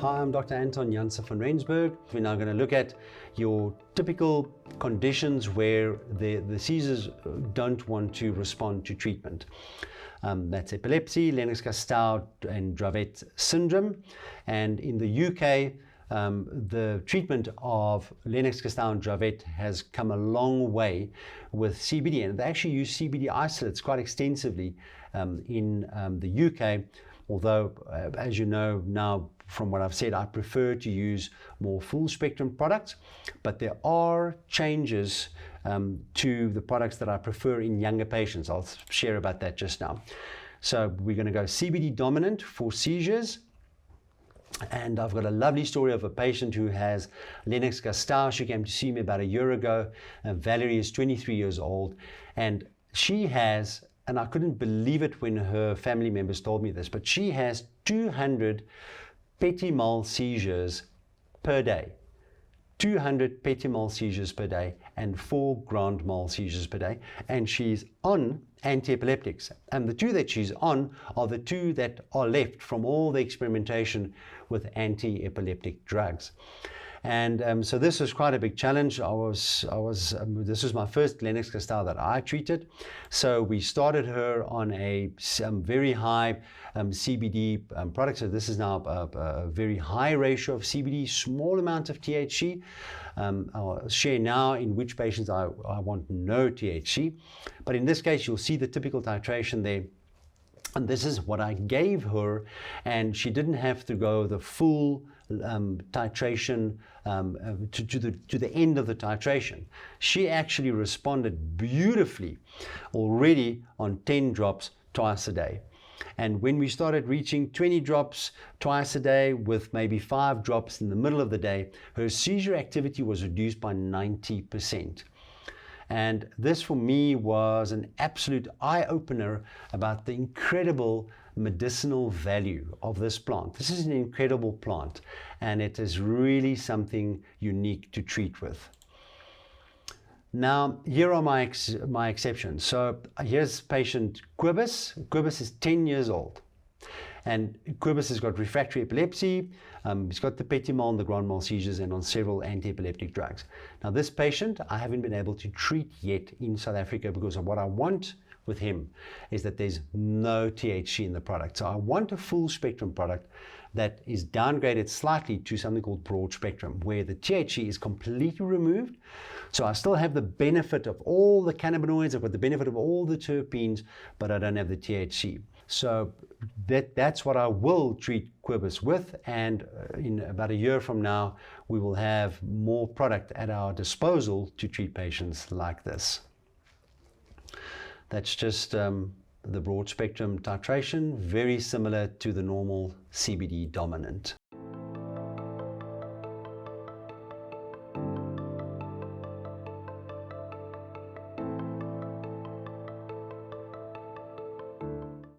Hi, I'm Dr. Anton Janssen van Rensburg. We're now going to look at your typical conditions where the seizures don't want to respond to treatment. That's epilepsy, Lennox-Gastaut and Dravet syndrome. And in the UK, the treatment of Lennox-Gastaut and Dravet has come a long way with CBD, and they actually use CBD isolates quite extensively in the UK. Although, as you know now from what I've said, I prefer to use more full spectrum products, but there are changes to the products that I prefer in younger patients. I'll share about that just now. So we're going to go CBD dominant for seizures. And I've got a lovely story of a patient who has Lennox-Gastaut. She came to see me about a year ago. Valerie is 23 years old, and she has, and I couldn't believe it when her family members told me this, but she has 200 petit mal seizures per day. 200 petit mal seizures per day and 4 grand mal seizures per day, and she's on anti-epileptics. And the two that she's on are the two that are left from all the experimentation with anti-epileptic drugs. And so this was quite a big challenge. This was my first Lennox-Gastaut that I treated. So we started her on some very high CBD product. So this is now a very high ratio of CBD, small amount of THC. I'll share now in which patients I want no THC. But in this case, you'll see the typical titration there. And this is what I gave her, and she didn't have to go the full titration to the end of the titration. She actually responded beautifully already on 10 drops twice a day. And when we started reaching 20 drops twice a day with maybe 5 drops in the middle of the day, her seizure activity was reduced by 90%. And this for me was an absolute eye-opener about the incredible medicinal value of this plant. This is an incredible plant, and it is really something unique to treat with. Now, here are my exceptions. So here's patient Quibus. Quibus is 10 years old. And Quibus has got refractory epilepsy, he's got the petit mal and the grand mal seizures, and on several anti-epileptic drugs. Now this patient I haven't been able to treat yet in South Africa because of what I want with him is that there's no THC in the product. So I want a full spectrum product that is downgraded slightly to something called broad spectrum, where the THC is completely removed. So I still have the benefit of all the cannabinoids, I've got the benefit of all the terpenes, but I don't have the THC. So that's what I will treat Quibus with, and in about a year from now, we will have more product at our disposal to treat patients like this. That's just the broad spectrum titration, very similar to the normal CBD dominant.